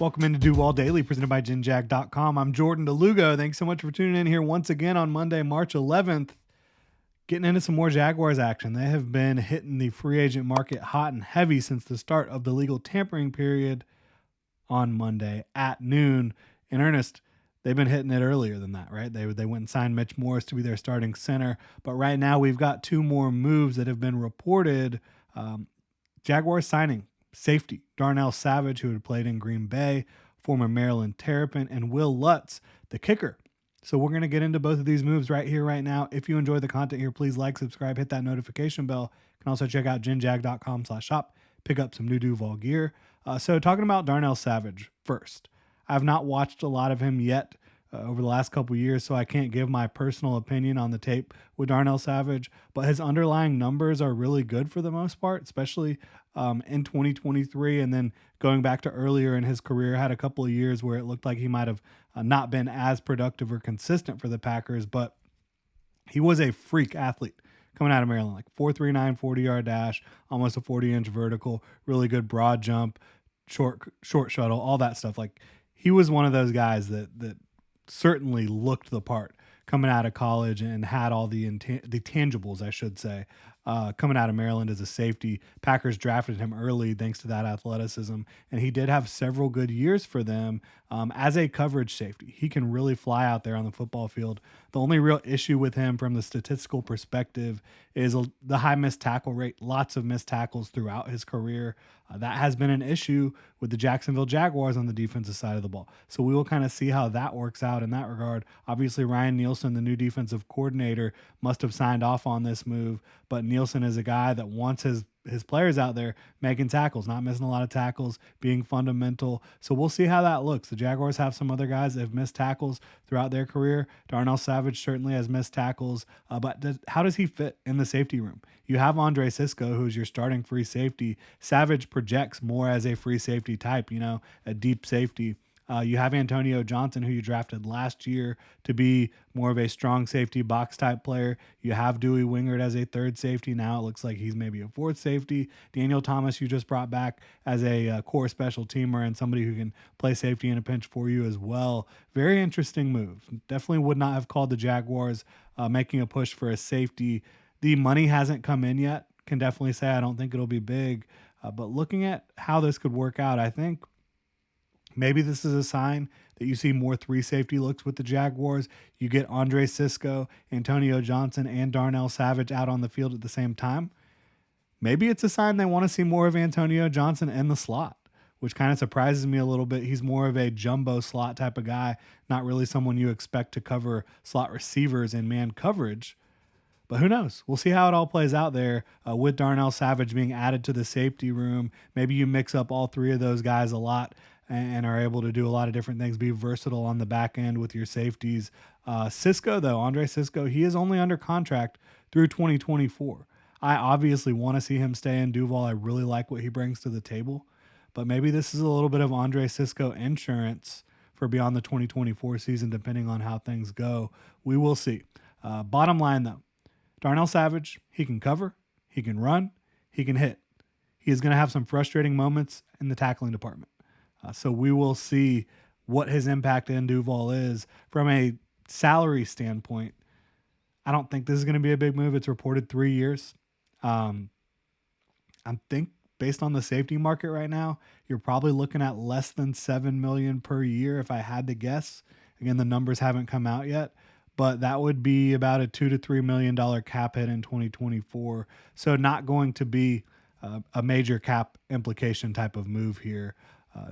Welcome into Duval Daily, presented by GenJag.com. I'm Jordan Lugo. Thanks so much for tuning in here once again on Monday, March 11th. Getting into some more Jaguars action. They have been hitting the free agent market hot and heavy since the start of the legal tampering period on Monday at noon. In earnest, they've been hitting it earlier than that, right? They went and signed Mitch Morse to be their starting center. But right now we've got two more moves that have been reported. Jaguars signing safety Darnell Savage, who had played in Green Bay, former Maryland Terrapin, and Wil Lutz, the kicker. So we're going to get into both of these moves right here, right now. If you enjoy the content here, please like, subscribe, hit that notification bell. You can also check out genjag.com/shop, pick up some new Duval gear. So talking about Darnell Savage first. I've not watched a lot of him yet over the last couple years, so I can't give my personal opinion on the tape with Darnell Savage, but his underlying numbers are really good for the most part, especially in 2023. And then going back to earlier in his career, had a couple of years where it looked like he might have not been as productive or consistent for the Packers, but he was a freak athlete coming out of Maryland, like 4.39 40-yard dash, almost a 40-inch vertical, really good broad jump, short shuttle, all that stuff. Like, he was one of those guys that certainly looked the part coming out of college and had all the tangibles, I should say, coming out of Maryland as a safety. Packers drafted him early thanks to that athleticism, and he did have several good years for them as a coverage safety. He can really fly out there on the football field. The only real issue with him from the statistical perspective is the high missed tackle rate, lots of missed tackles throughout his career. That has been an issue with the Jacksonville Jaguars on the defensive side of the ball. So we will kind of see how that works out in that regard. Obviously, Ryan Nielsen, the new defensive coordinator, must have signed off on this move, but Nielsen is a guy that wants his players out there making tackles, not missing a lot of tackles, being fundamental. So we'll see how that looks. The Jaguars have some other guys that have missed tackles throughout their career. Darnell Savage certainly has missed tackles, but how does he fit in the safety room? You have Andre Sisco, who's your starting free safety. Savage projects more as a free safety type, a deep safety. You have Antonio Johnson, who you drafted last year to be more of a strong safety box type player. You have Dewey Wingard as a third safety. Now it looks like he's maybe a fourth safety. Daniel Thomas, you just brought back as a core special teamer and somebody who can play safety in a pinch for you as well. Very interesting move. Definitely would not have called the Jaguars making a push for a safety. The money hasn't come in yet. Can definitely say I don't think it'll be big. But looking at how this could work out, I think maybe this is a sign that you see more three safety looks with the Jaguars. You get Andre Sisco, Antonio Johnson, and Darnell Savage out on the field at the same time. Maybe it's a sign they want to see more of Antonio Johnson in the slot, which kind of surprises me a little bit. He's more of a jumbo slot type of guy, not really someone you expect to cover slot receivers in man coverage. But who knows? We'll see how it all plays out there with Darnell Savage being added to the safety room. Maybe you mix up all three of those guys a lot and are able to do a lot of different things, be versatile on the back end with your safeties. Sisco, though, Andre Sisco, he is only under contract through 2024. I obviously want to see him stay in Duval. I really like what he brings to the table. But maybe this is a little bit of Andre Sisco insurance for beyond the 2024 season, depending on how things go. We will see. Bottom line, though, Darnell Savage, he can cover, he can run, he can hit. He is going to have some frustrating moments in the tackling department. So we will see what his impact in Duval is. From a salary standpoint, I don't think this is going to be a big move. It's reported 3 years. I think based on the safety market right now, you're probably looking at less than $7 million per year if I had to guess. Again, the numbers haven't come out yet, but that would be about a $2 to $3 million cap hit in 2024. So not going to be a major cap implication type of move here.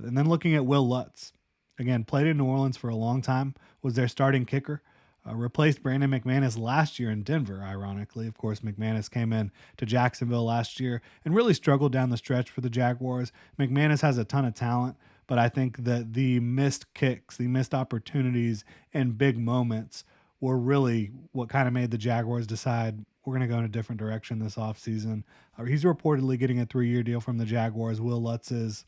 And then looking at Wil Lutz, again, played in New Orleans for a long time, was their starting kicker, replaced Brandon McManus last year in Denver, ironically. Of course, McManus came in to Jacksonville last year and really struggled down the stretch for the Jaguars. McManus has a ton of talent, but I think that the missed kicks, the missed opportunities, and big moments were really what kind of made the Jaguars decide we're going to go in a different direction this offseason. He's reportedly getting a 3-year deal from the Jaguars. Wil Lutz is.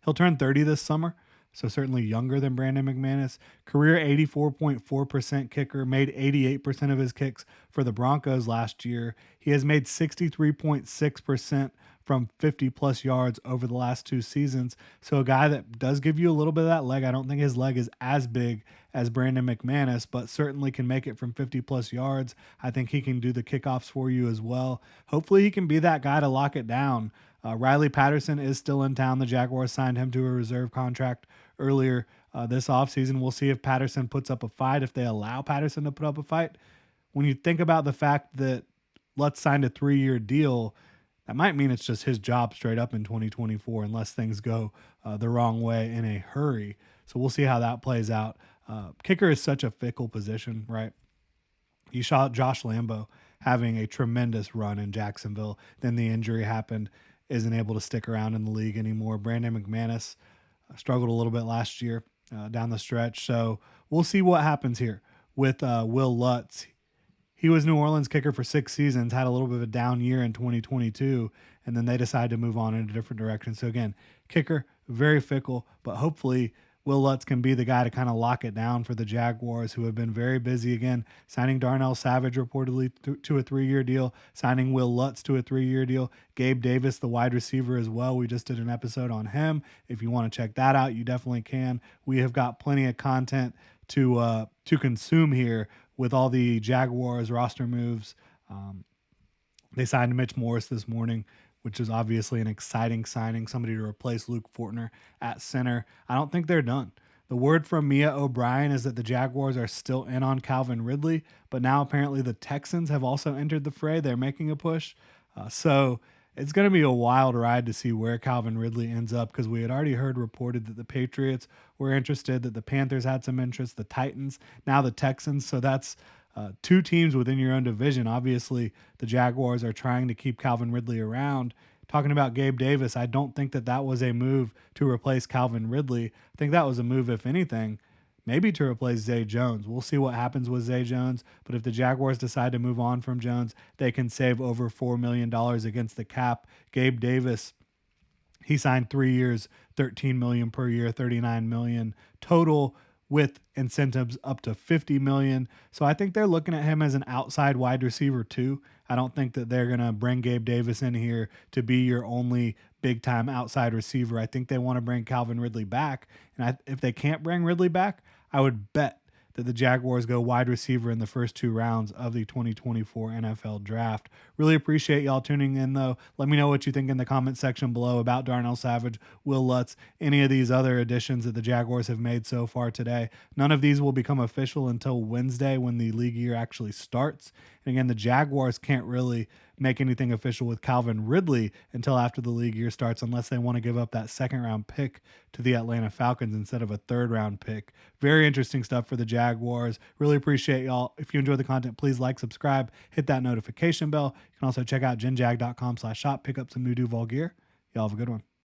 He'll turn 30 this summer. so certainly younger than Brandon McManus. Career 84.4% kicker, made 88% of his kicks for the Broncos last year. He has made 63.6% from 50 plus yards over the last 2 seasons. So a guy that does give you a little bit of that leg. I don't think his leg is as big as Brandon McManus, but certainly can make it from 50 plus yards. I think he can do the kickoffs for you as well. Hopefully he can be that guy to lock it down. Riley Patterson is still in town. The Jaguars signed him to a reserve contract earlier this offseason. We'll see if Patterson puts up a fight, if they allow Patterson to put up a fight. When you think about the fact that Lutz signed a 3-year deal, that might mean it's just his job straight up in 2024 unless things go the wrong way in a hurry. So we'll see how that plays out. Kicker is such a fickle position, right? You saw Josh Lambo having a tremendous run in Jacksonville. Then the injury happened, isn't able to stick around in the league anymore. Brandon McManus struggled a little bit last year down the stretch. So we'll see what happens here with Wil Lutz. He was New Orleans kicker for 6 seasons, had a little bit of a down year in 2022, and then they decided to move on in a different direction. So again, kicker, very fickle, but hopefully Wil Lutz can be the guy to kind of lock it down for the Jaguars, who have been very busy again, signing Darnell Savage reportedly to a 3-year deal, signing Wil Lutz to a 3-year deal, Gabe Davis, the wide receiver as well. We just did an episode on him. If you want to check that out, you definitely can. We have got plenty of content to consume here with all the Jaguars roster moves. They signed Mitch Morse this morning, which is obviously an exciting signing, somebody to replace Luke Fortner at center. I don't think they're done. The word from Mia O'Brien is that the Jaguars are still in on Calvin Ridley, but now apparently the Texans have also entered the fray. They're making a push. So it's going to be a wild ride to see where Calvin Ridley ends up, because we had already heard reported that the Patriots were interested, that the Panthers had some interest, the Titans, now the Texans. So that's 2 teams within your own division. Obviously, the Jaguars are trying to keep Calvin Ridley around. Talking about Gabe Davis, I don't think that was a move to replace Calvin Ridley. I think that was a move, if anything, maybe to replace Zay Jones. We'll see what happens with Zay Jones, but if the Jaguars decide to move on from Jones, they can save over $4 million against the cap. Gabe Davis, he signed 3 years, $13 million per year, $39 million total, with incentives up to $50 million. So I think they're looking at him as an outside wide receiver too. I don't think that they're going to bring Gabe Davis in here to be your only big-time outside receiver. I think they want to bring Calvin Ridley back. And if they can't bring Ridley back, I would bet that the Jaguars go wide receiver in the first 2 rounds of the 2024 NFL Draft. Really appreciate y'all tuning in, though. Let me know what you think in the comment section below about Darnell Savage, Wil Lutz, any of these other additions that the Jaguars have made so far today. None of these will become official until Wednesday, when the league year actually starts. And again, the Jaguars can't really make anything official with Calvin Ridley until after the league year starts, unless they want to give up that 2nd-round pick to the Atlanta Falcons instead of a 3rd-round pick. Very interesting stuff for the Jaguars. Really appreciate y'all. If you enjoy the content, please like, subscribe, hit that notification bell. You can also check out genjag.com/shop, pick up some new Duval gear. Y'all have a good one.